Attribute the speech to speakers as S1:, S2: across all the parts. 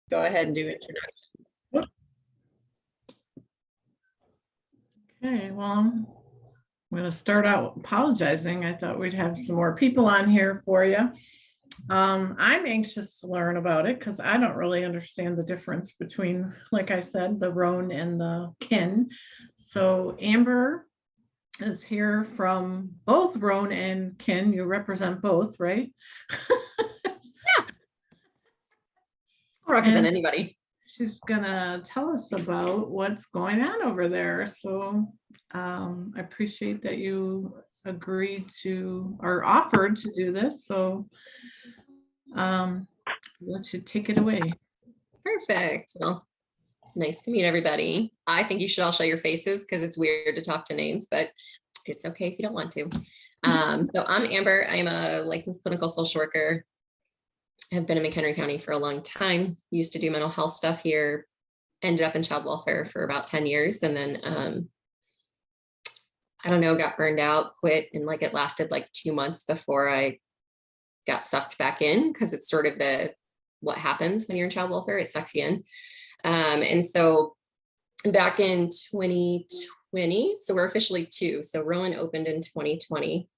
S1: go ahead and do introductions.
S2: Okay, well, I'm going to start out apologizing. I thought we'd have some more people on here for you. I'm anxious to learn about it because I don't really understand the difference between, like I said, the ROAN and the kin. So Amber is here from both ROAN and kin. You represent both, right?
S1: I'll represent
S2: And
S1: anybody.
S2: she's gonna tell us about what's going on over there. So I appreciate that you agreed to or offered to do this. So let you take it away.
S1: Perfect. Well, nice to meet everybody. I think you should all show your faces because it's weird to talk to names, but it's okay if you don't want to. So I'm Amber. I'm a licensed clinical social worker. I've been in McHenry County for a long time. Used to do mental health stuff here. Ended up in child welfare for about 10 years. And then, I don't know, got burned out, quit. And like it lasted like 2 months before I got sucked back in because it's sort of what happens when you're in child welfare. It sucks you in. And so back in 2020, so we're officially 2. So ROAN opened in 2020.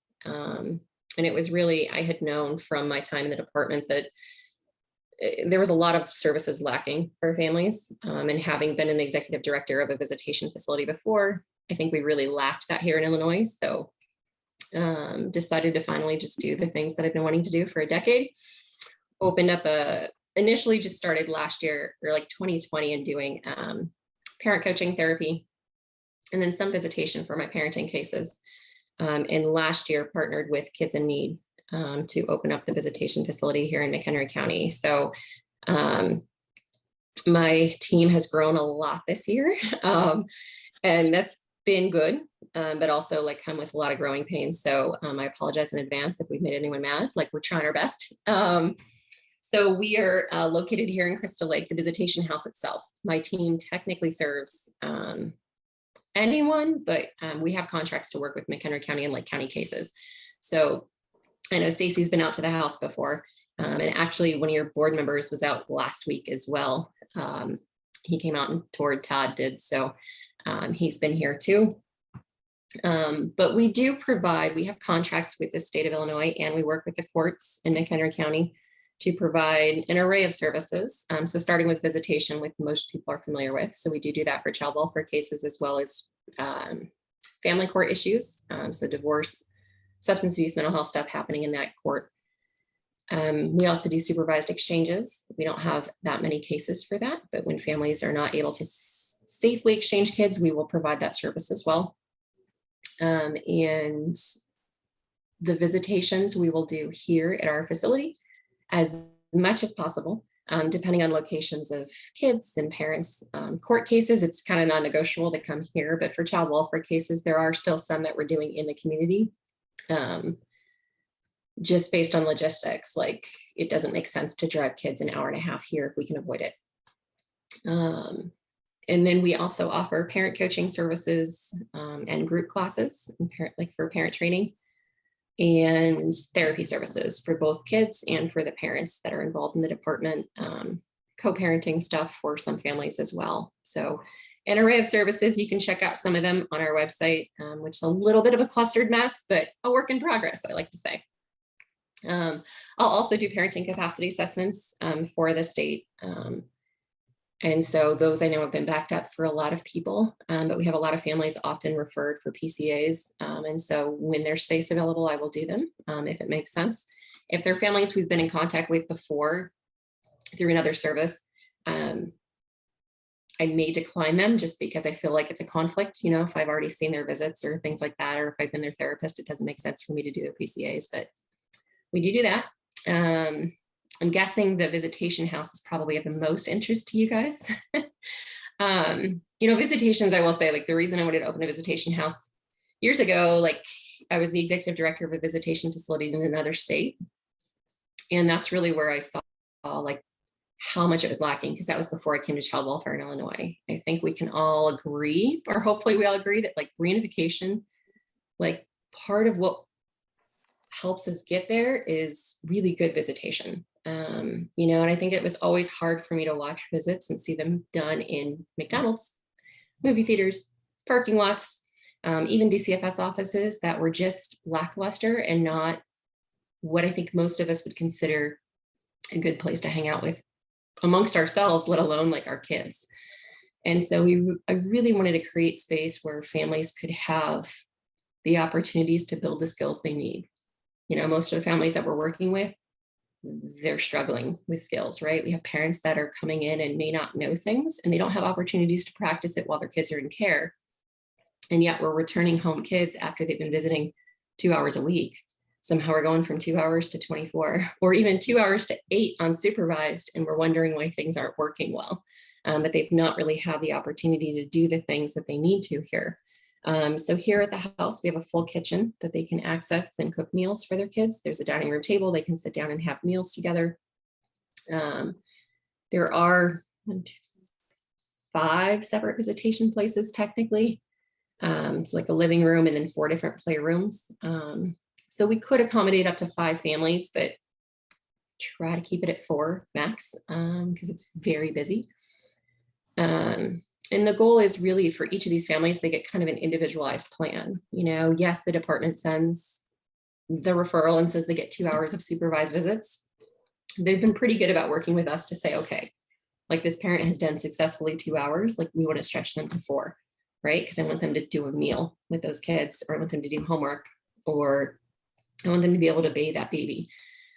S1: And it was really, I had known from my time in the department that there was a lot of services lacking for families. And having been an executive director of a visitation facility before, I think we really lacked that here in Illinois. So decided to finally just do the things that I've been wanting to do for a decade. Opened up initially just started last year or like 2020 and doing parent coaching therapy and then some visitation for my parenting cases. And last year partnered with Kids in Need to open up the visitation facility here in McHenry County. So my team has grown a lot this year, and that's been good, but also like come with a lot of growing pains. So I apologize in advance if we've made anyone mad. Like we're trying our best. So we are located here in Crystal Lake, the visitation house itself. My team technically serves anyone, but we have contracts to work with McHenry County and Lake County cases. So I know Stacy's been out to the house before, and actually one of your board members was out last week as well. He came out and toured, Todd did, so he's been here too. But we do provide, we have contracts with the state of Illinois and we work with the courts in McHenry County to provide an array of services. So starting with visitation, which most people are familiar with. So we do that for child welfare cases as well as family court issues. So divorce, substance abuse, mental health stuff happening in that court. We also do supervised exchanges. We don't have that many cases for that, but when families are not able to safely exchange kids, we will provide that service as well. And the visitations we will do here at our facility as much as possible, depending on locations of kids and parents. Court cases, it's kind of non-negotiable to come here, but for child welfare cases, there are still some that we're doing in the community. Just based on logistics, like it doesn't make sense to drive kids an hour and a half here if we can avoid it. And then we also offer parent coaching services and group classes and for parent training and therapy services for both kids and for the parents that are involved in the department, co-parenting stuff for some families as well. So an array of services. You can check out some of them on our website, which is a little bit of a clustered mess, but a work in progress, I like to say. I'll also do parenting capacity assessments for the state. And so those I know have been backed up for a lot of people, but we have a lot of families often referred for PCAs. And so when there's space available, I will do them if it makes sense. If they're families we've been in contact with before through another service, I may decline them just because I feel like it's a conflict, you know, if I've already seen their visits or things like that, or if I've been their therapist, it doesn't make sense for me to do the PCAs, but we do that. I'm guessing the visitation house is probably of the most interest to you guys. You know, visitations, I will say, like the reason I wanted to open a visitation house years ago, like I was the executive director of a visitation facility in another state. And that's really where I saw like how much it was lacking, because that was before I came to child welfare in Illinois. I think we can all agree, or hopefully we all agree, that like reunification, like part of what helps us get there is really good visitation. You know, and I think it was always hard for me to watch visits and see them done in McDonald's, movie theaters, parking lots, even DCFS offices that were just lackluster and not what I think most of us would consider a good place to hang out with amongst ourselves, let alone like our kids. And so I really wanted to create space where families could have the opportunities to build the skills they need. You know, most of the families that we're working with, they're struggling with skills, right? We have parents that are coming in and may not know things, and they don't have opportunities to practice it while their kids are in care. And yet we're returning home kids after they've been visiting 2 hours a week. Somehow we're going from 2 hours to 24, or even 2 hours to 8 unsupervised, and we're wondering why things aren't working well. But they've not really had the opportunity to do the things that they need to here. So here at the house, we have a full kitchen that they can access and cook meals for their kids. There's a dining room table. They can sit down and have meals together. There are 5 separate visitation places technically. So like a living room and then 4 different playrooms. So we could accommodate up to 5 families, but try to keep it at 4 max because it's very busy. And the goal is really for each of these families, they get kind of an individualized plan. You know, yes, the department sends the referral and says they get 2 hours of supervised visits. They've been pretty good about working with us to say, okay, like this parent has done successfully 2 hours, like we want to stretch them to 4, right? Because I want them to do a meal with those kids, or I want them to do homework, or I want them to be able to bathe that baby,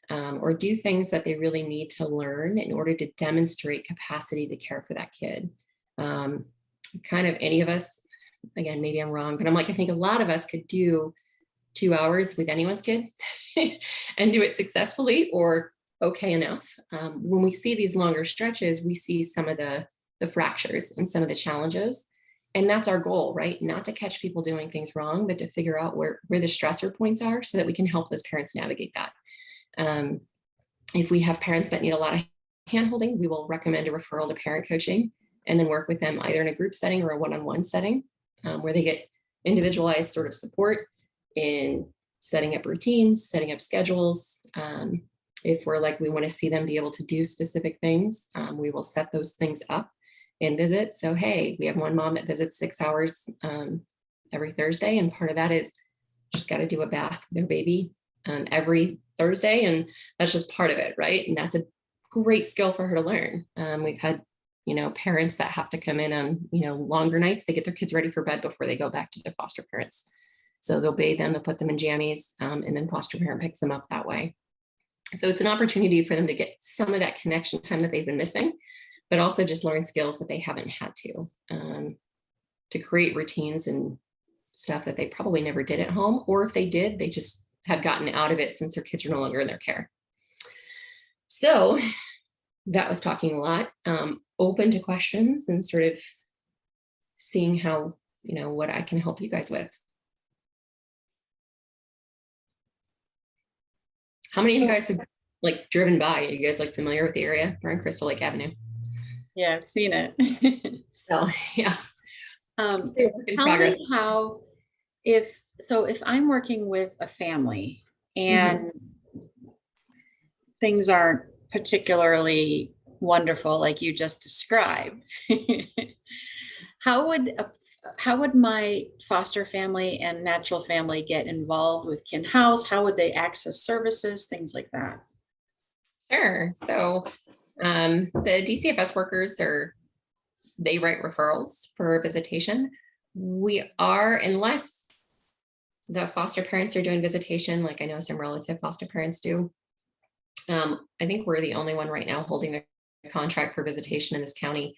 S1: or do things that they really need to learn in order to demonstrate capacity to care for that kid. Kind of any of us, again, maybe I'm wrong, but I'm like, I think a lot of us could do 2 hours with anyone's kid and do it successfully or okay enough. When we see these longer stretches, we see some of the fractures and some of the challenges. And that's our goal, right? Not to catch people doing things wrong, but to figure out where the stressor points are so that we can help those parents navigate that. If we have parents that need a lot of handholding, we will recommend a referral to parent coaching and then work with them either in a group setting or a one-on-one setting where they get individualized sort of support in setting up routines, setting up schedules. If we're like, we want to see them be able to do specific things, we will set those things up and visit. So, hey, we have one mom that visits 6 hours every Thursday. And part of that is just got to do a bath with their baby every Thursday. And that's just part of it, right? And that's a great skill for her to learn. We've had, you know, parents that have to come in on, you know, longer nights. They get their kids ready for bed before they go back to their foster parents. So they'll bathe them, they'll put them in jammies, and then foster parent picks them up that way. So it's an opportunity for them to get some of that connection time that they've been missing, but also just learn skills that they haven't had to create routines and stuff that they probably never did at home, or if they did, they just have gotten out of it since their kids are no longer in their care. So that was talking a lot, open to questions and sort of seeing how, you know, what I can help you guys with. How many of you guys have like driven by? Are you guys like familiar with the area? We're on Crystal Lake Avenue.
S3: Yeah, I've seen it.
S1: Oh, yeah.
S3: Tell me how, if I'm working with a family and things aren't particularly wonderful like you just described, how would my foster family and natural family get involved with Kin House? How would they access services, things like that?
S1: Sure. So the DCFS workers they write referrals for visitation. We are, unless the foster parents are doing visitation, like I know some relative foster parents do. I think we're the only one right now holding the contract for visitation in this county.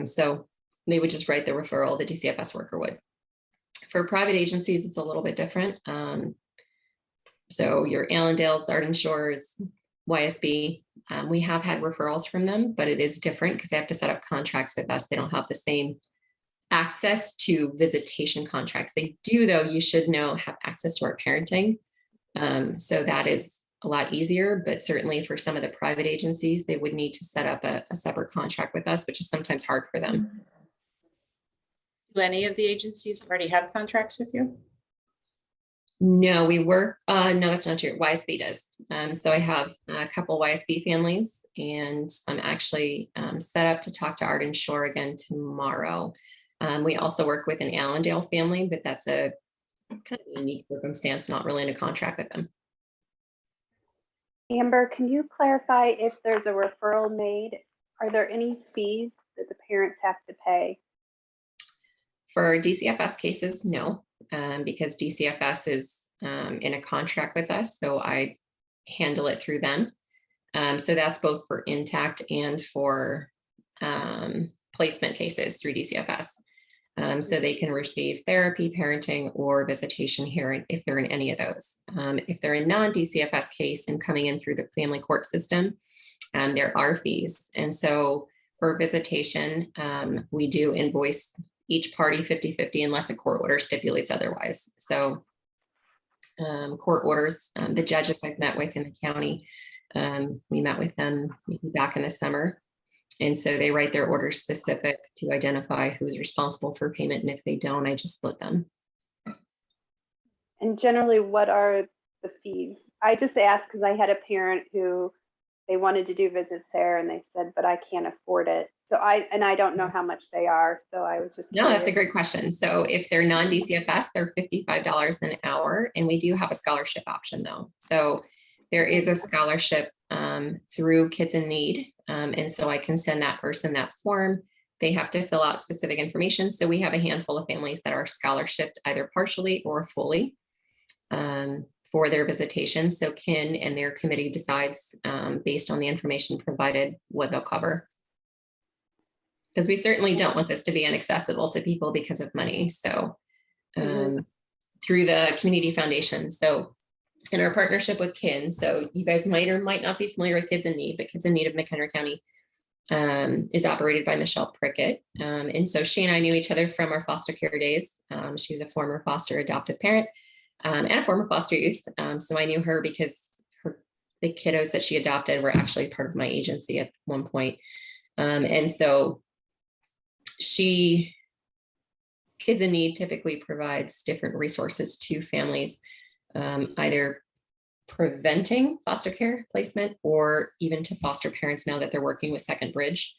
S1: So they would just write the referral, the DCFS worker would. For private agencies, it's a little bit different. So your Allendales, Arden Shores, YSB, we have had referrals from them, but it is different because they have to set up contracts with us. They don't have the same access to visitation contracts. They do, though, you should know, have access to our parenting. So that is a lot easier, but certainly for some of the private agencies, they would need to set up a separate contract with us, which is sometimes hard for them.
S3: Do any of the agencies already have contracts with you?
S1: No, we work, no, that's not true. YSB does. So I have a couple YSB families, and I'm actually set up to talk to Arden Shore again tomorrow. We also work with an Allendale family, but that's a kind of unique circumstance, not really in a contract with them.
S4: Amber, can you clarify if there's a referral made? Are there any fees that the parents have to pay?
S1: For DCFS cases, no, because DCFS is in a contract with us, so I handle it through them. So that's both for intact and for placement cases through DCFS. So they can receive therapy, parenting, or visitation here if they're in any of those. If they're a non-DCFS case and coming in through the family court system, there are fees. And so for visitation, we do invoice each party 50-50 unless a court order stipulates otherwise. So court orders, the judges I've met with in the county, we met with them back in the summer. And so they write their orders specific to identify who's responsible for payment. And if they don't, I just split them.
S4: And generally, what are the fees? I just asked because I had a parent who they wanted to do visits there and they said, but I can't afford it. So I don't know how much they are. So I was just
S1: No,
S4: curious.
S1: that's a great question. So if they're non-DCFS, they're $55 an hour. And we do have a scholarship option though. So there is a scholarship through Kids in Need. And so I can send that person that form. They have to fill out specific information. So we have a handful of families that are scholarshiped either partially or fully for their visitation. So Kin and their committee decides based on the information provided what they'll cover. Because we certainly don't want this to be inaccessible to people because of money. So through the community foundation. So in our partnership with Kin, so you guys might or might not be familiar with Kids in Need, but Kids in Need of McHenry County is operated by Michelle Prickett. And so she and I knew each other from our foster care days. She's a former foster adoptive parent and a former foster youth. So I knew her because the kiddos that she adopted were actually part of my agency at one point. And so Kids in Need typically provides different resources to families, either preventing foster care placement or even to foster parents now that they're working with Second Bridge.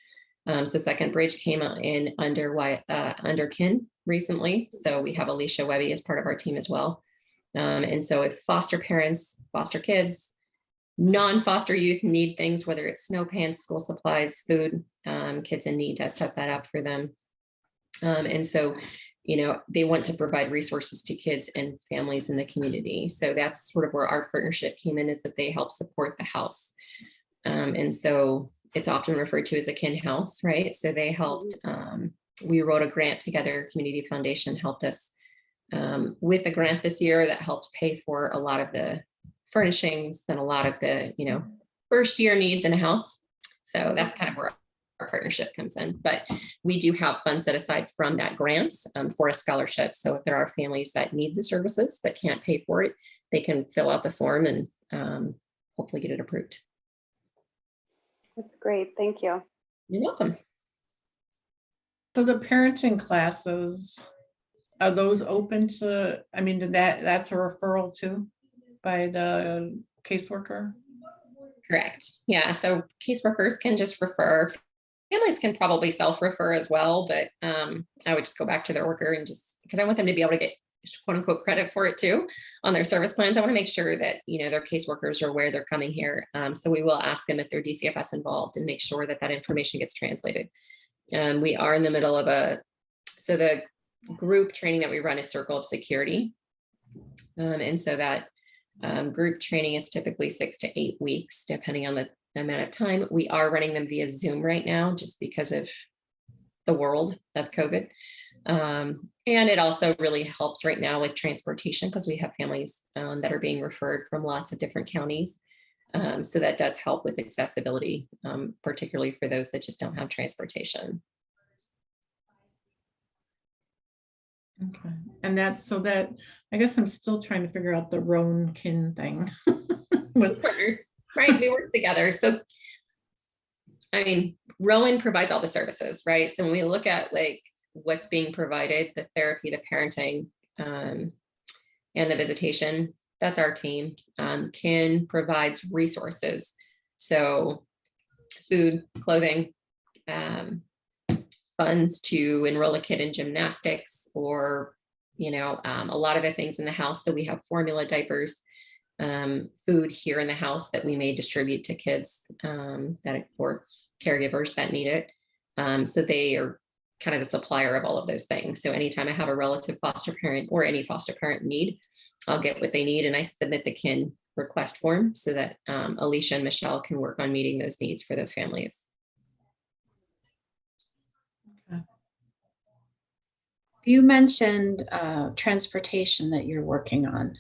S1: So Second Bridge came in under Kin recently. So we have Alicia Webby as part of our team as well. And so if foster parents, foster kids, non-foster youth need things, whether it's snow pants, school supplies, food, Kids in Need does set that up for them. And so, you know, they want to provide resources to kids and families in the community. So that's sort of where our partnership came in, is that they help support the house. And so it's often referred to as a Kin house, right? So they helped, we wrote a grant together, Community Foundation helped us with a grant this year that helped pay for a lot of the furnishings and a lot of the, you know, first year needs in a house. So that's kind of where our partnership comes in. But we do have funds set aside from that grant for a scholarship. So if there are families that need the services but can't pay for it, they can fill out the form and hopefully get it approved.
S4: That's great. Thank you.
S1: You're welcome.
S2: So the parenting classes, are those open to, I mean, that's a referral too by the caseworker?
S1: Correct. Yeah. So caseworkers can just refer. Families can probably self-refer as well, but I would just go back to their worker and just, because I want them to be able to get quote unquote credit for it too on their service plans. I want to make sure that, you know, their caseworkers are aware they're coming here. So we will ask them if they're DCFS involved and make sure that that information gets translated. We are in the middle of so the group training that we run is Circle of Security. And so that group training is typically 6 to 8 weeks, depending on the amount of time. We are running them via Zoom right now, just because of the world of COVID. And it also really helps right now with transportation, because we have families that are being referred from lots of different counties. So that does help with accessibility, particularly for those that just don't have transportation.
S2: Okay. And that's so that, I guess I'm still trying to figure out the ROAN Kin thing.
S1: With partners, right? We work together. So, I mean, ROAN provides all the services, right? So when we look at like what's being provided, the therapy, the parenting, and the visitation, that's our team. Kin provides resources. So food, clothing, funds to enroll a kid in gymnastics, or, a lot of the things in the house. So we have formula, diapers, food here in the house that we may distribute to kids or caregivers that need it. So they are kind of the supplier of all of those things. So anytime I have a relative foster parent or any foster parent need, I'll get what they need, and I submit the kin request form so that Alicia and Michelle can work on meeting those needs for those families.
S3: You mentioned transportation that you're working on.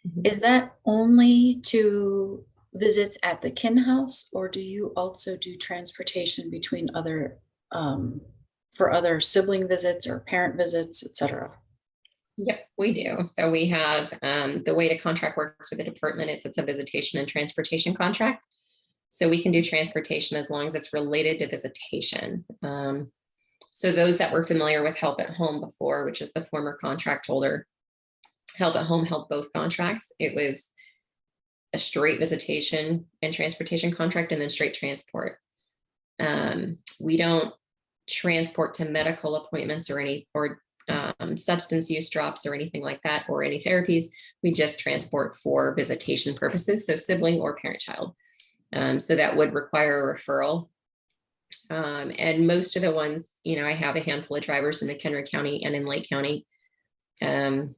S1: Mhm.
S3: Is that only to visits at the kin house, or do you also do transportation between other, for other sibling visits or parent visits, et cetera?
S1: Yep, we do. So we have the way the contract works with the department. It's a visitation and transportation contract. So we can do transportation as long as it's related to visitation. So those that were familiar with Help at Home before, which is the former contract holder, Help at Home held both contracts. It was a straight visitation and transportation contract, and then straight transport. We don't transport to medical appointments or substance use drops or anything like that, or any therapies. We just transport for visitation purposes, so sibling or parent-child. So that would require a referral. And most of the ones, I have a handful of drivers in McHenry County and in Lake County. And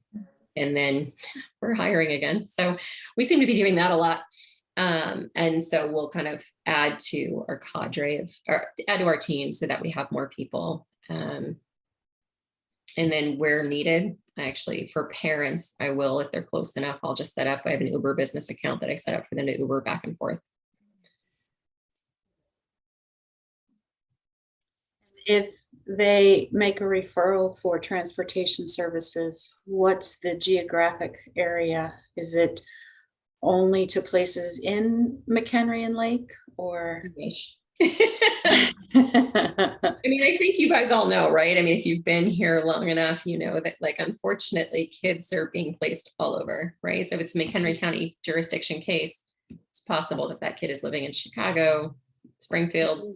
S1: then we're hiring again. So we seem to be doing that a lot. And so we'll kind of add to our cadre add to our team so that we have more people. And then where needed, actually for parents, I will, if they're close enough, I'll just set up, I have an Uber business account that I set up for them to Uber back and forth.
S3: If they make a referral for transportation services, what's the geographic area? Is it only to places in McHenry and Lake, or?
S1: I wish. I mean, I think you guys all know, right? I mean, if you've been here long enough, you know that, like, unfortunately, kids are being placed all over, right? So if it's a McHenry County jurisdiction case, it's possible that that kid is living in Chicago, Springfield,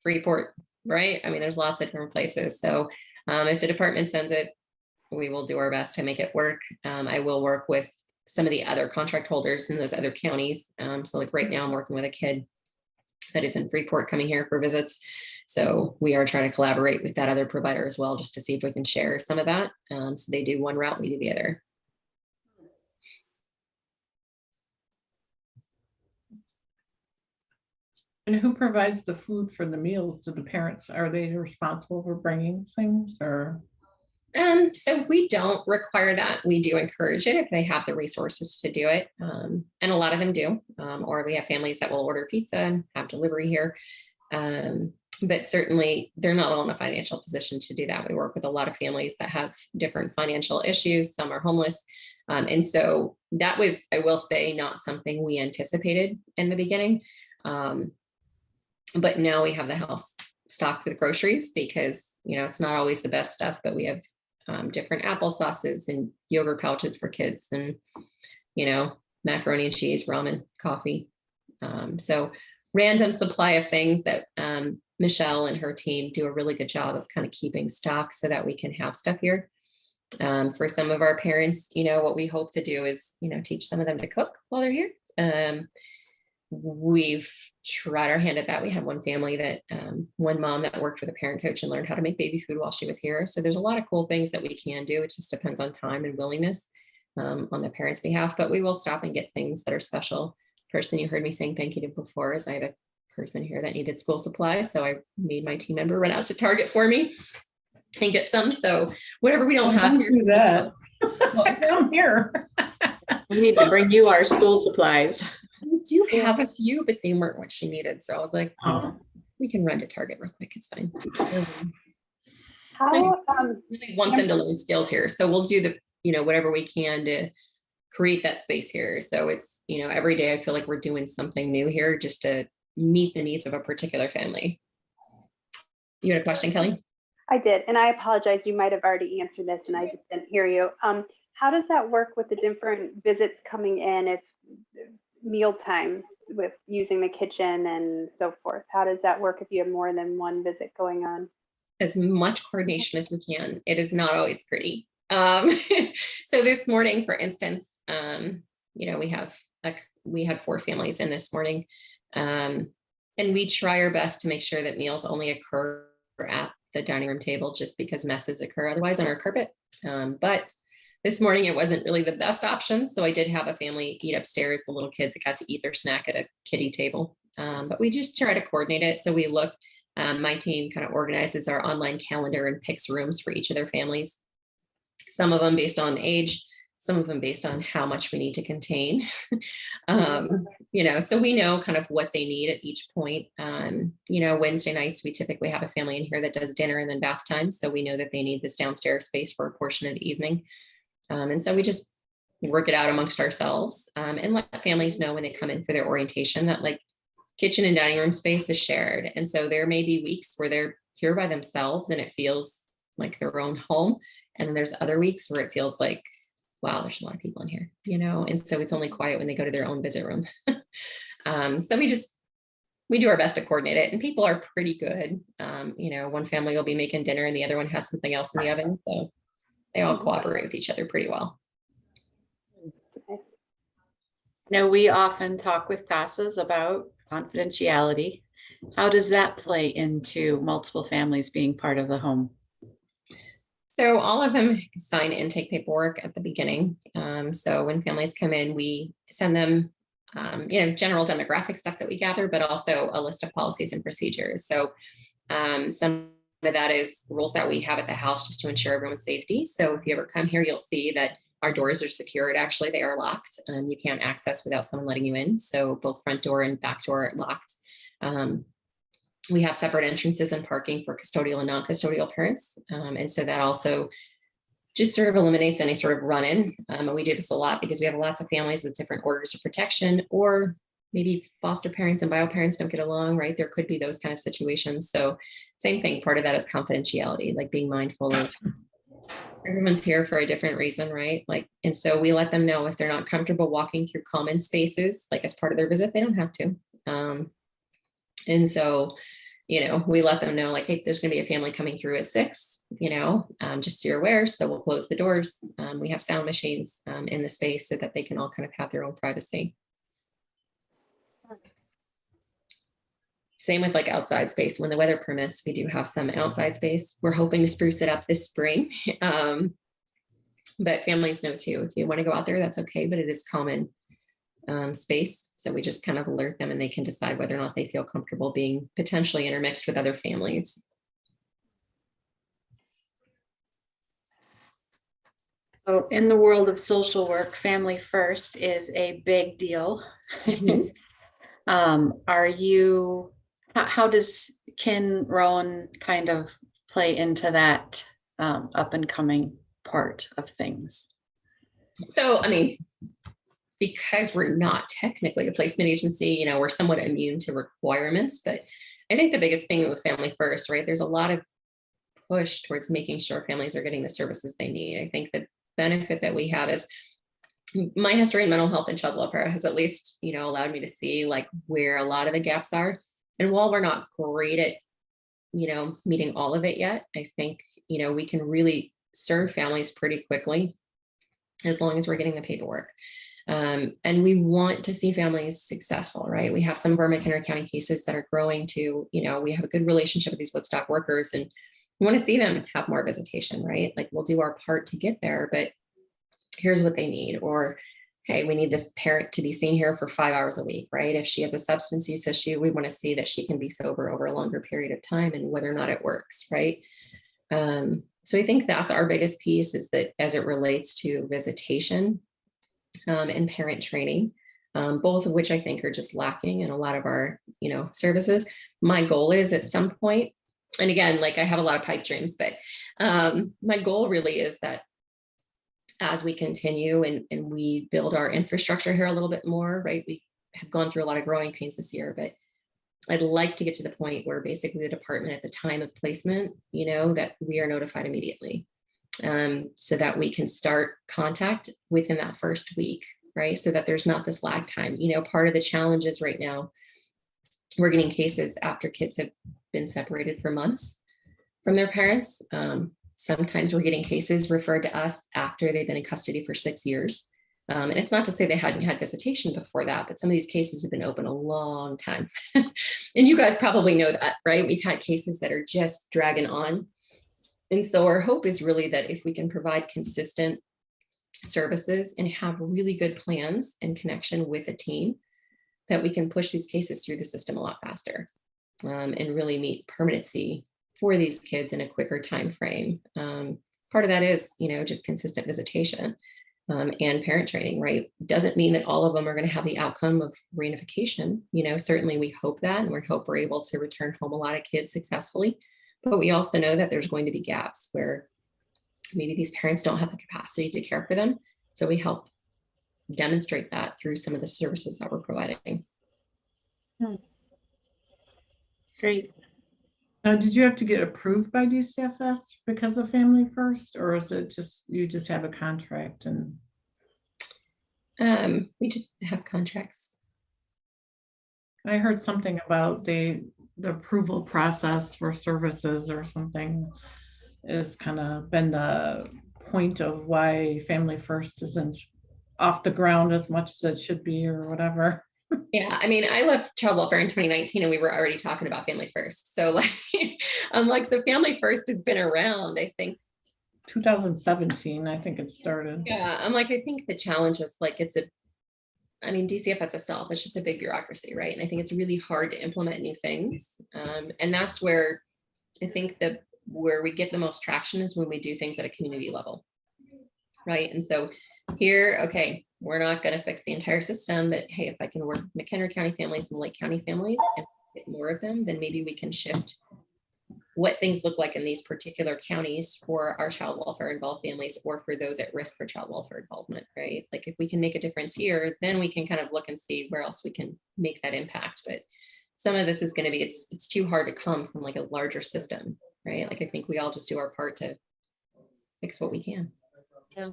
S1: Freeport, right? I mean, there's lots of different places. So if the department sends it, we will do our best to make it work. I will work with some of the other contract holders in those other counties. So like right now I'm working with a kid that is in Freeport coming here for visits. So we are trying to collaborate with that other provider as well, just to see if we can share some of that. So they do one route, we do the other.
S2: And who provides the food for the meals to the parents? Are they responsible for bringing things, or?
S1: So we don't require that. We do encourage it if they have the resources to do it. And a lot of them do. Or we have families that will order pizza and have delivery here. But certainly they're not all in a financial position to do that. We work with a lot of families that have different financial issues. Some are homeless. And so that was, I will say, not something we anticipated in the beginning. But now we have the house stocked with groceries because, it's not always the best stuff, but we have different applesauces and yogurt pouches for kids and, macaroni and cheese, ramen, coffee. So random supply of things that Michelle and her team do a really good job of kind of keeping stock so that we can have stuff here. For some of our parents, what we hope to do is, teach some of them to cook while they're here. We've tried our hand at that. We had one family that one mom that worked with a parent coach and learned how to make baby food while she was here. So there's a lot of cool things that we can do. It just depends on time and willingness on the parents' behalf, but we will stop and get things that are special. Person you heard me saying thank you to before is I have a person here that needed school supplies. So I made my team member run out to Target for me and get some. So whatever we don't have
S2: Don't
S1: here.
S2: do that. Come here.
S3: We need to bring you our school supplies.
S1: We do have a few, but they weren't what she needed. So I was like, oh, we can run to Target real quick. It's fine.
S4: How,
S1: I really want them to learn skills here. So we'll do whatever we can to create that space here. So it's, every day I feel like we're doing something new here just to meet the needs of a particular family. You had a question, Kelly?
S4: I did, and I apologize. You might have already answered this and I just didn't hear you. how does that work with the different visits coming in, if meal times with using the kitchen and so forth? How does that work if you have more than one visit going on?
S1: As much coordination as we can. It is not always pretty. So this morning, for instance, we had 4 families in this morning, and we try our best to make sure that meals only occur at the dining room table, just because messes occur otherwise on our carpet. But this morning it wasn't really the best option, so I did have a family eat upstairs. The little kids got to eat their snack at a kiddie table, but we just try to coordinate it. So we look. My team kind of organizes our online calendar and picks rooms for each of their families. Some of them based on age, some of them based on how much we need to contain. So we know kind of what they need at each point. Wednesday nights, we typically have a family in here that does dinner and then bath time. So we know that they need this downstairs space for a portion of the evening. And so we just work it out amongst ourselves, and let families know when they come in for their orientation that like kitchen and dining room space is shared. And so there may be weeks where they're here by themselves and it feels like their own home. And then there's other weeks where it feels like, wow, there's a lot of people in here, and so it's only quiet when they go to their own visit room. So we do our best to coordinate it, and people are pretty good. One family will be making dinner and the other one has something else in the oven. So they all cooperate with each other pretty well.
S3: We often talk with CASAs about confidentiality. How does that play into multiple families being part of the home?
S1: So all of them sign intake paperwork at the beginning. So when families come in, we send them, general demographic stuff that we gather, but also a list of policies and procedures. So some of that is rules that we have at the house just to ensure everyone's safety. So if you ever come here, you'll see that our doors are secured. Actually, they are locked. You can't access without someone letting you in. So both front door and back door are locked. We have separate entrances and parking for custodial and non-custodial parents. And so that also just sort of eliminates any sort of run-in. And we do this a lot because we have lots of families with different orders of protection, or maybe foster parents and bio parents don't get along, right? There could be those kind of situations. So same thing, part of that is confidentiality, like being mindful of everyone's here for a different reason, right? And so we let them know if they're not comfortable walking through common spaces, like as part of their visit, they don't have to. And so, we let them know, like, hey, there's going to be a family coming through at 6, just so you're aware. So we'll close the doors. We have sound machines in the space so that they can all kind of have their own privacy. Same with like outside space. When the weather permits, we do have some outside space. We're hoping to spruce it up this spring. But families know too, if you want to go out there, that's okay, but it is common space. So we just kind of alert them and they can decide whether or not they feel comfortable being potentially intermixed with other families.
S3: So in the world of social work, family first is a big deal. Mm-hmm. Can ROAN kind of play into that up and coming part of things?
S1: So, because we're not technically a placement agency, we're somewhat immune to requirements, but I think the biggest thing with family first, right? There's a lot of push towards making sure families are getting the services they need. I think the benefit that we have is my history in mental health and child welfare has at least, allowed me to see like where a lot of the gaps are. And while we're not great at, meeting all of it yet, I think, we can really serve families pretty quickly as long as we're getting the paperwork. And we want to see families successful, right? We have some of our McHenry County cases that are growing to, we have a good relationship with these Woodstock workers and we want to see them have more visitation, right? Like we'll do our part to get there, but here's what they need. Or, hey, we need this parent to be seen here for 5 hours a week, right? If she has a substance use issue, we want to see that she can be sober over a longer period of time and whether or not it works, right? So I think that's our biggest piece, is that as it relates to visitation and parent training, both of which I think are just lacking in a lot of our, services. My goal is at some point, and again, like I have a lot of pipe dreams, but my goal really is that as we continue and we build our infrastructure here a little bit more, right? We have gone through a lot of growing pains this year, but I'd like to get to the point where basically the department at the time of placement, that we are notified immediately. so that we can start contact within that first week, right? So that there's not this lag time. Part of the challenges right now, we're getting cases after kids have been separated for months from their parents. Sometimes we're getting cases referred to us after they've been in custody for 6 years. And it's not to say they hadn't had visitation before that, but some of these cases have been open a long time. And you guys probably know that, right? We've had cases that are just dragging on. And so our hope is really that if we can provide consistent services and have really good plans and connection with a team, that we can push these cases through the system a lot faster, and really meet permanency for these kids in a quicker time frame. Part of that is, just consistent visitation and parent training, right? Doesn't mean that all of them are going to have the outcome of reunification. Certainly we hope that, and we hope we're able to return home a lot of kids successfully. But we also know that there's going to be gaps where maybe these parents don't have the capacity to care for them. So we help demonstrate that through some of the services that we're providing.
S3: Great.
S2: Did you have to get approved by DCFS because of Family First, or is it just you just have a contract? And
S1: we just have contracts.
S2: I heard something about the approval process for services or something is kind of been the point of why Family First isn't off the ground as much as it should be or whatever.
S1: Yeah, I left child welfare in 2019 and we were already talking about Family First. So so Family First has been around, I think.
S2: 2017, I think it started.
S1: Yeah, I think the challenge is DCFS itself, it's just a big bureaucracy, right? And I think it's really hard to implement new things. And that's where I think where we get the most traction is when we do things at a community level, right? And so here, okay, we're not going to fix the entire system, but hey, if I can work with McHenry County families and Lake County families and get more of them, then maybe we can shift what things look like in these particular counties for our child welfare involved families or for those at risk for child welfare involvement, right? If we can make a difference here, then we can kind of look and see where else we can make that impact. But some of this is going to be, it's too hard to come from a larger system, right? I think we all just do our part to fix what we can.
S3: Yeah.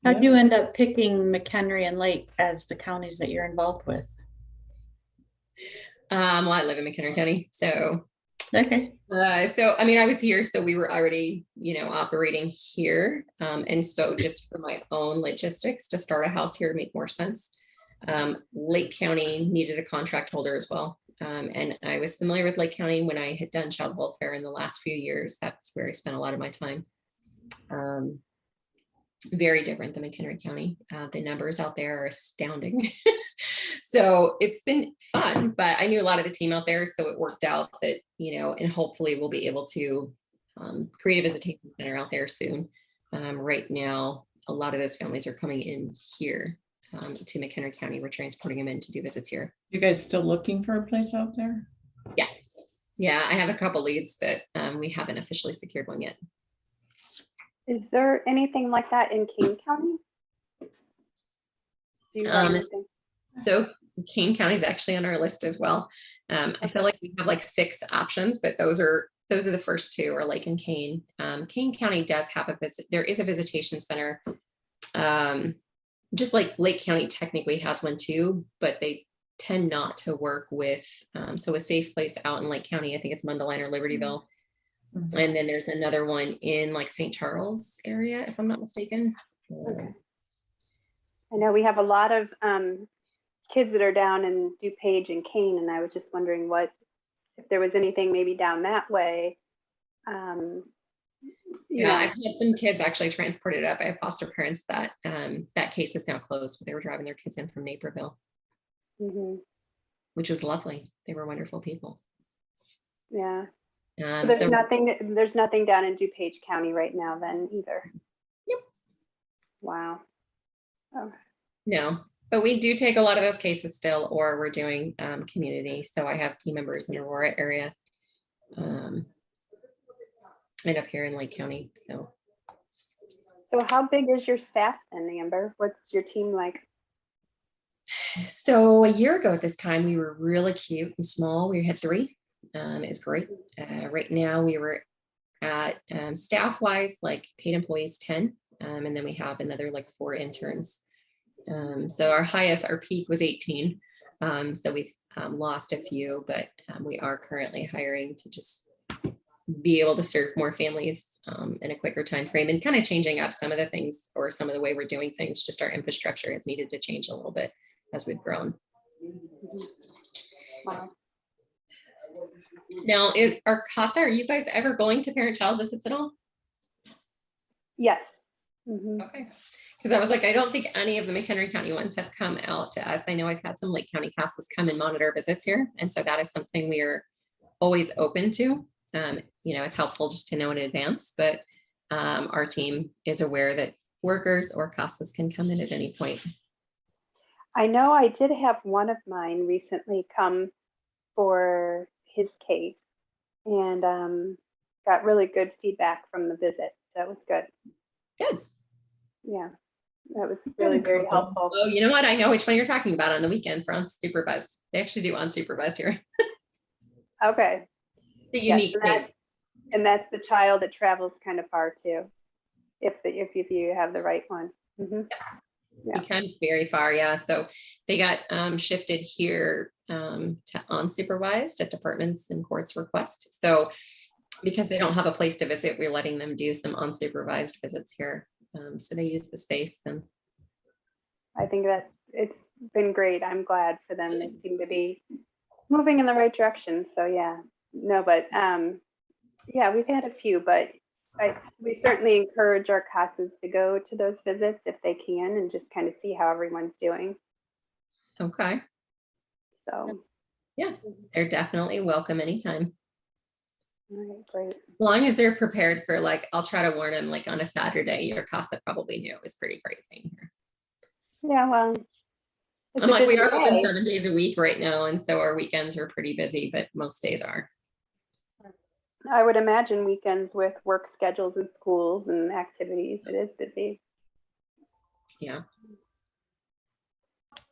S3: How'd you end up picking McHenry and Lake as the counties that you're involved with?
S1: Well, I live in McHenry County, so.
S3: Okay.
S1: I was here, so we were already, operating here. And so just for my own logistics to start a house here made more sense. Lake County needed a contract holder as well. And I was familiar with Lake County when I had done child welfare in the last few years. That's where I spent a lot of my time. Very different than McHenry County. The numbers out there are astounding. So it's been fun, but I knew a lot of the team out there. So it worked out that, and hopefully we'll be able to create a visitation center out there soon. Right now, a lot of those families are coming in here to McHenry County. We're transporting them in to do visits here.
S2: You guys still looking for a place out there?
S1: Yeah. Yeah, I have a couple leads, but we haven't officially secured one yet.
S4: Is there anything like that in Kane County? Do you know anything?
S1: So Kane County is actually on our list as well. I feel like we have 6 options, but those are the first 2 are Lake and Kane. Kane County does have there is a visitation center. Just like Lake County technically has one too, but they tend not to work with, so a safe place out in Lake County, I think it's Mundelein or Libertyville. Mm-hmm. And then there's another one in St. Charles area, if I'm not mistaken.
S4: Okay. I know we have a lot of kids that are down in DuPage and Kane, and I was just wondering if there was anything maybe down that way.
S1: Yeah, I've had some kids actually transported up. I have foster parents that that case is now closed, but they were driving their kids in from Naperville, which was lovely. They were wonderful people.
S4: Yeah. So there's nothing down in DuPage County right now then either.
S1: Yep.
S4: Wow. Oh.
S1: No, but we do take a lot of those cases still, or we're doing community. So I have team members in the Aurora area and up here in Lake County. So
S4: how big is your staff then, Amber? What's your team like?
S1: So a year ago at this time, we were really cute and small. We had 3. It's great. Right now we were at staff-wise, like paid employees, 10. And then we have another like 4 interns. So our highest, our peak was 18. So we've lost a few, but we are currently hiring to just be able to serve more families in a quicker time frame, and kind of changing up some of the things, or some of the way we're doing things. Just our infrastructure has needed to change a little bit as we've grown.
S4: Wow.
S1: Now, are you guys ever going to parent-child visits at all?
S4: Yes. Mhm.
S1: Okay. Because I was like, I don't think any of the McHenry County ones have come out to us. I know I've had some Lake County CASAs come and monitor visits here. And so that is something we are always open to. It's helpful just to know in advance, but our team is aware that workers or CASAs can come in at any point.
S4: I know I did have one of mine recently come for his case, and got really good feedback from the visit. So it was good.
S1: Good.
S4: Yeah, that was really very helpful.
S1: Oh, you know what? I know which one you're talking about on the weekend for unsupervised. They actually do unsupervised here.
S4: Okay.
S1: The
S4: Yes,
S1: unique
S4: and
S1: case.
S4: that's the child that travels kind of far too, if you have the right one. Mhm. Yeah.
S1: Becomes very far, yeah. So they got shifted here to unsupervised at departments and courts request. So because they don't have a place to visit, we're letting them do some unsupervised visits here. So they use the space, and
S4: I think that it's been great. I'm glad for them. They seem to be moving in the right direction. So yeah, no, but yeah, we've had a few, but we certainly encourage our CASAs to go to those visits if they can, and just kind of see how everyone's doing.
S1: okay.
S4: So
S1: Yeah, they're definitely welcome anytime.
S4: all right, great.
S1: As long as they're prepared for, like, I'll try to warn them, like on a Saturday, your CASA probably knew it was pretty crazy.
S4: Yeah, well, it's
S1: I'm
S4: a
S1: like, we
S4: busy
S1: are open
S4: day.
S1: 7 days a week right now. And so our weekends are pretty busy, but most days are.
S4: I would imagine weekends with work schedules and schools and activities, it is busy.
S1: Yeah.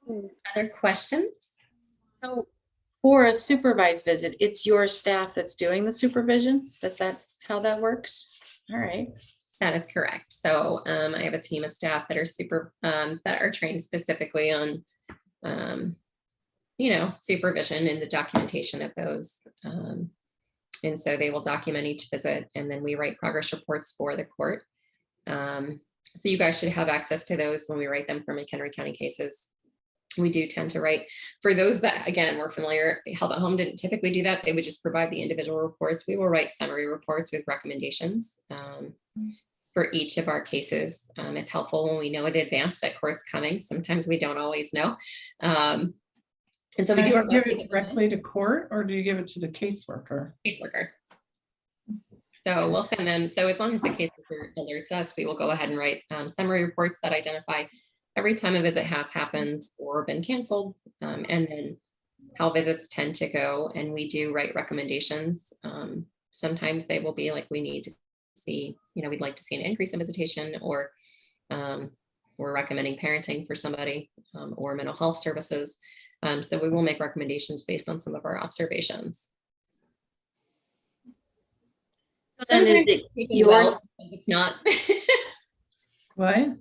S4: Hmm.
S1: Other questions?
S3: So for a supervised visit, it's your staff that's doing the supervision? Is that how that works? All right.
S1: That is correct. So I have a team of staff that are that are trained specifically on, supervision and the documentation of those. And so they will document each visit, and then we write progress reports for the court. So you guys should have access to those when we write them for McHenry County cases. We do tend to write for those that, again, we're familiar. Help at Home didn't typically do that. They would just provide the individual reports. We will write summary reports with recommendations for each of our cases. It's helpful when we know in advance that court's coming. Sometimes we don't always know. And so we do our best
S2: to
S1: to
S2: give it directly to court, or do you give it to the caseworker?
S1: Caseworker. So we'll send them. So as long as the caseworker alerts us, we will go ahead and write summary reports that identify every time a visit has happened or been canceled, and then how visits tend to go. And we do write recommendations. Sometimes they will be like, we need to see, we'd like to see an increase in visitation, or we're recommending parenting for somebody, or mental health services. So we will make recommendations based on some of our observations.
S3: So then
S1: Sometimes
S3: is it
S1: it's well, sometimes it's not.
S2: What?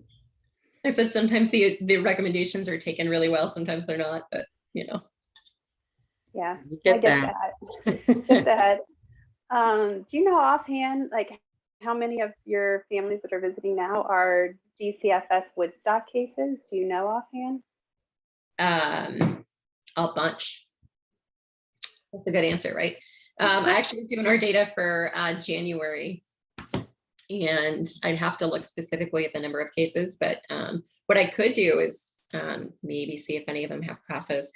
S1: I said sometimes the recommendations are taken really well, sometimes they're not, but
S4: Yeah,
S3: Get
S4: I get that. Get that. Do you know offhand, like, how many of your families that are visiting now are DCFS Woodstock cases? Do you know offhand?
S1: A bunch. That's a good answer, right? I actually was doing our data for January, and I'd have to look specifically at the number of cases, but what I could do is maybe see if any of them have CASAs,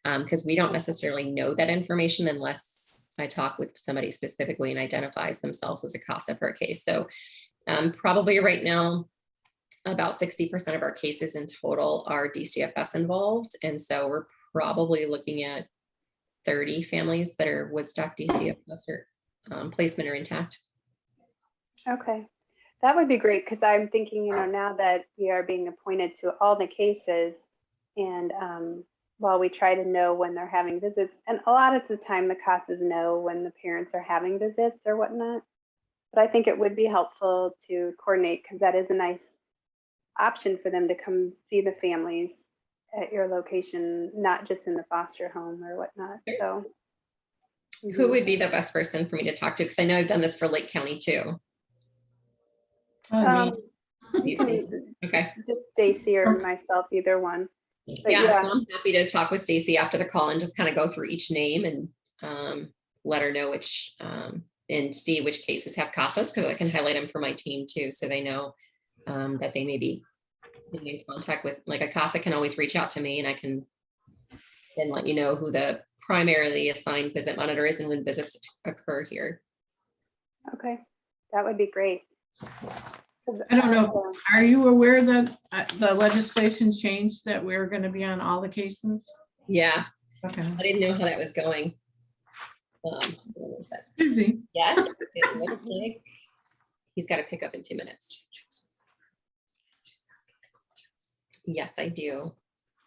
S1: because we don't necessarily know that information unless I talk with somebody specifically and identifies themselves as a CASA for a case. So probably right now, about 60% of our cases in total are DCFS involved. And so we're probably looking at 30 families that are Woodstock DCFS or placement or intact.
S4: Okay, that would be great, because I'm thinking, now that we are being appointed to all the cases, and while we try to know when they're having visits, and a lot of the time the CASAs know when the parents are having visits or whatnot, But I think it would be helpful to coordinate, because that is a nice option for them to come see the families at your location, not just in the foster home or whatnot. So
S1: Who would be the best person for me to talk to? Because I know I've done this for Lake County too.
S4: you can
S1: Okay.
S4: just Stacy or myself, either one. But
S1: Yeah, so I'm happy to talk with Stacy after the call and just kind of go through each name and let her know which and see which cases have CASAs, because I can highlight them for my team too, so they know that they may be in contact with, like, a CASA can always reach out to me, and I can then let you know who the primarily assigned visit monitor is and when visits occur here.
S4: Okay, that would be great.
S2: I don't know. Are you aware that the legislation changed that we're going to be on all the cases?
S1: Yeah,
S2: Okay.
S1: I didn't know how that was going.
S2: Busy.
S1: Yes, it looks like he's got to pick up in 2 minutes. Yes, I do.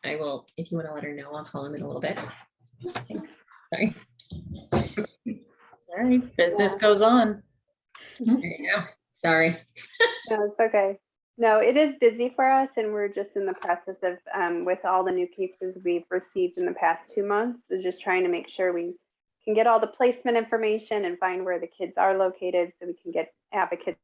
S1: I will, if you want to let her know, I'll call him in a little bit. Thanks. Sorry.
S3: All right, business goes on.
S1: There you go. Sorry.
S4: No, it's okay. No, it is busy for us, and we're just in the process of, with all the new cases we've received in the past 2 months, is just trying to make sure we can get all the placement information and find where the kids are located, so we can get advocates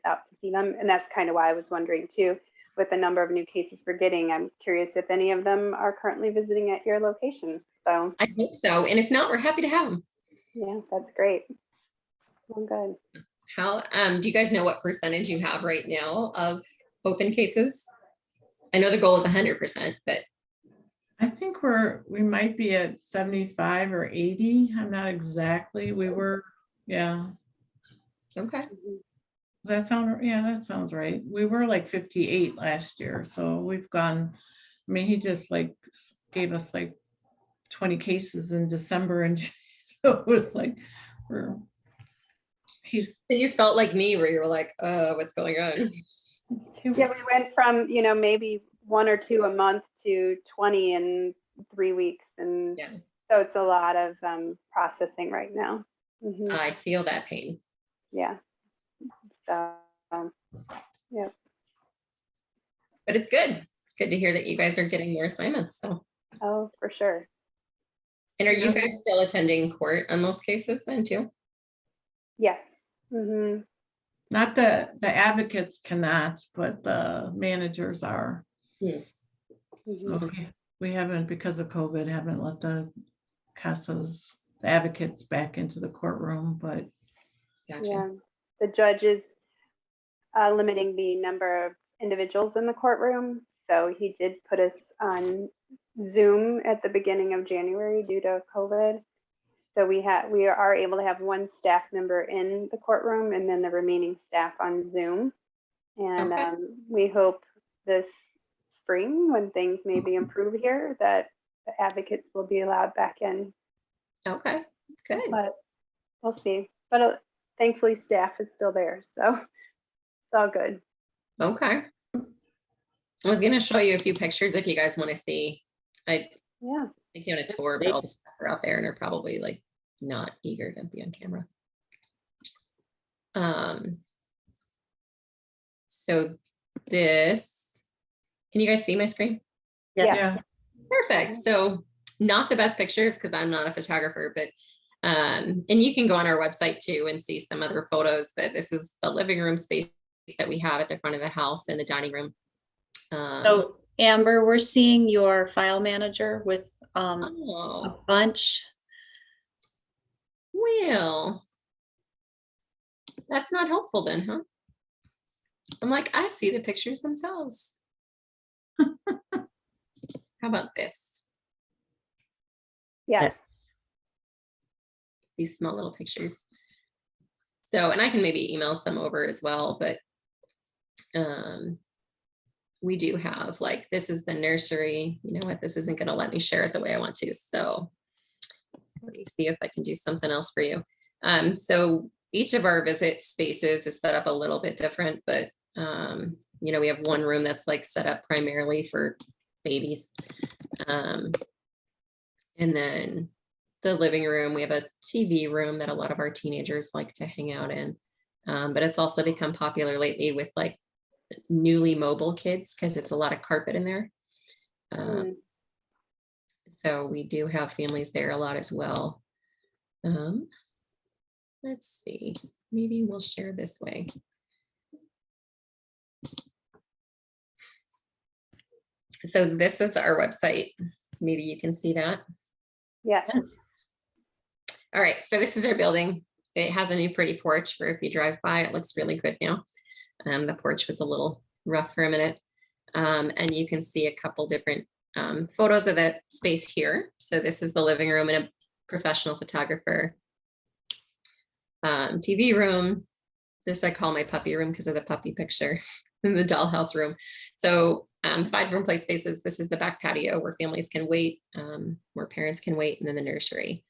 S4: out to see them. And that's kind of why I was wondering too, with the number of new cases we're getting, I'm curious if any of them are currently visiting at your location. So
S1: I hope so. And if not, we're happy to have them.
S4: yeah, that's great. Well, good.
S1: How, do you guys know what percentage you have right now of open cases? I know the goal is 100%, but
S2: I think we might be at 75 or 80. I'm not exactly. We were, yeah.
S1: okay.
S2: Does that sound, yeah, that sounds right. We were like 58 last year. So we've gone, I mean, he just like gave us like 20 cases in December, and so it was like,
S1: So you felt like me, where you were like, what's going on?
S4: Yeah, we went from, maybe 1 or 2 a month to 20 in 3 weeks. And
S1: Yeah.
S4: so it's a lot of processing right now. Mhm.
S1: I feel that pain.
S4: Yeah. So, yeah.
S1: But it's good. It's good to hear that you guys are getting more assignments. So,
S4: Oh, for sure.
S1: and are you guys still attending court on most cases then too?
S4: Yes. Mm-hmm.
S2: not the advocates cannot, but the managers are.
S4: Mm-hmm.
S2: So we haven't, because of COVID, haven't let the CASAs, the advocates back into the courtroom, but.
S1: Gotcha.
S4: Yeah. The judge is limiting the number of individuals in the courtroom. So he did put us on Zoom at the beginning of January due to COVID. So we are able to have 1 staff member in the courtroom and then the remaining staff on Zoom. And
S1: Okay.
S4: we hope this spring, when things maybe improve here, that the advocates will be allowed back in.
S1: Okay, good.
S4: But we'll see. But thankfully, staff is still there, so it's all good.
S1: Okay. I was going to show you a few pictures if you guys want to see. I think you on a tour, but all the stuff are out there and are probably like not eager to be on camera. So this, can you guys see my screen?
S2: Yeah.
S1: Perfect. So not the best pictures because I'm not a photographer, but and you can go on our website too and see some other photos, but this is the living room space that we have at the front of the house and the dining room.
S3: So Amber, we're seeing your file manager with a
S1: Oh,
S3: bunch.
S1: well, that's not helpful then, huh? I'm like, I see the pictures themselves. How about this?
S4: Yeah.
S1: These small little pictures. So, and I can maybe email some over as well, but we do have, like, this is the nursery. You know what? This isn't going to let me share it the way I want to. So let me see if I can do something else for you. So each of our visit spaces is set up a little bit different, but you know, we have one room that's like set up primarily for babies. And then the living room, we have a TV room that a lot of our teenagers like to hang out in. But it's also become popular lately with like newly mobile kids because it's a lot of carpet in there. So we do have families there a lot as well. Let's see, maybe we'll share this way. So this is our website. Maybe you can see that.
S4: Yeah.
S1: All right, so this is our building. It has a new pretty porch where if you drive by, it looks really good now. The porch was a little rough for a minute. And you can see a couple different photos of that space here. So this is the living room and a professional photographer. TV room. This I call my puppy room because of the puppy picture in the dollhouse room. So 5 room play spaces. This is the back patio where families can wait, where parents can wait, and then the nursery.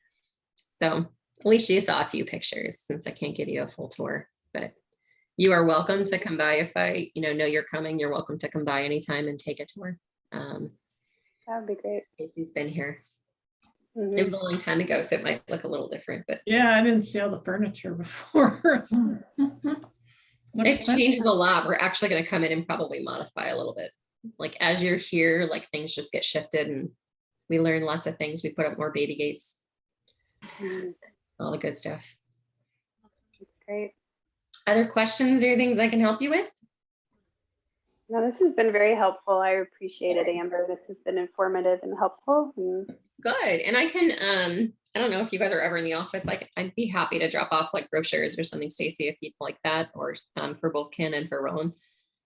S1: So Alicia, you saw a few pictures since I can't give you a full tour, but you are welcome to come by. If I know you're coming, you're welcome to come by anytime and take a tour.
S4: That would be great.
S1: Stacy's been here. It was a long time ago, so it might look a little different, but
S2: Yeah, I didn't see all the furniture before.
S1: it changes a lot. We're actually going to come in and probably modify a little bit. Like as you're here, like things just get shifted and we learn lots of things. We put up more baby gates, all the good stuff.
S4: Great.
S1: Other questions or things I can help you with?
S4: No, this has been very helpful. I appreciate it, Amber. This has been informative and helpful.
S1: Good. And I can, I don't know if you guys are ever in the office, like I'd be happy to drop off like brochures or something, Stacy, if you'd like that, or for both Ken and for Rowan.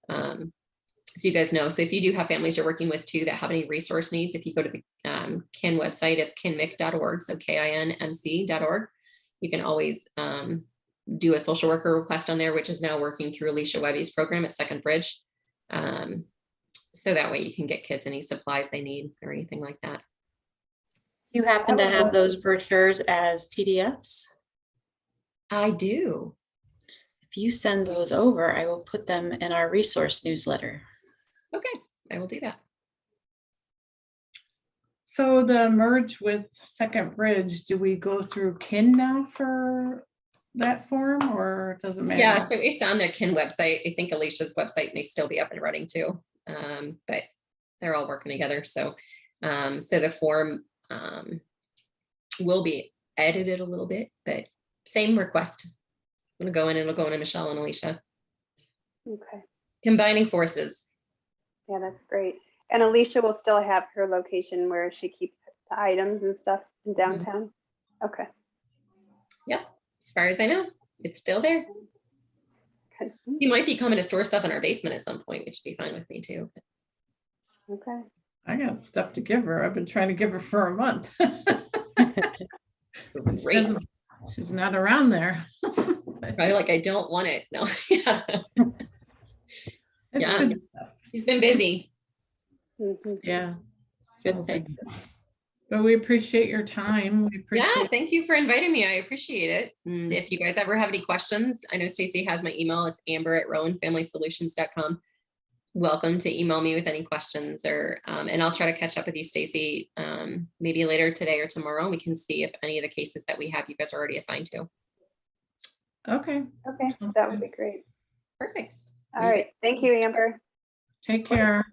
S1: So you guys know, so if you do have families you're working with too that have any resource needs, if you go to the Kin website, it's kinmc.org, so kinmc.org. You can always do a social worker request on there, which is now working through Alicia Webby's program at Second Bridge. So that way you can get kids any supplies they need or anything like that.
S3: You happen to have those brochures as PDFs?
S1: I do.
S3: If you send those over, I will put them in our resource newsletter.
S1: Okay, I will do that.
S2: So the merge with Second Bridge, do we go through Kin now for that form or does it matter?
S1: Yeah, so it's on the Kin website. I think Alicia's website may still be up and running too, but they're all working together. So, so the form will be edited a little bit, but same request. I'm gonna go in and it'll go into Michelle and Alicia.
S4: Okay.
S1: Combining forces.
S4: Yeah, that's great. And Alicia will still have her location where she keeps the items and stuff in downtown. Okay.
S1: Yep. As far as I know, it's still there.
S4: Good.
S1: You might be coming to store stuff in our basement at some point, which would be fine with me too.
S4: Okay.
S2: I got stuff to give her. I've been trying to give her for a month.
S1: Great.
S2: She's not around there.
S1: Probably like, I don't want it. No. Yeah.
S2: It's
S1: Yeah.
S2: good stuff.
S1: She's been busy.
S2: Yeah.
S3: Good thing.
S2: But we appreciate your time. We appreciate
S1: Yeah, thank you for inviting me. I appreciate it. And if you guys ever have any questions, I know Stacy has my email. It's amber@rowanfamilysolutions.com. Welcome to email me with any questions or, and I'll try to catch up with you, Stacy, maybe later today or tomorrow. And we can see if any of the cases that we have, you guys are already assigned to.
S2: Okay.
S4: Okay, that would be great.
S1: Perfect.
S4: All right. Thank you, Amber.
S2: Take care.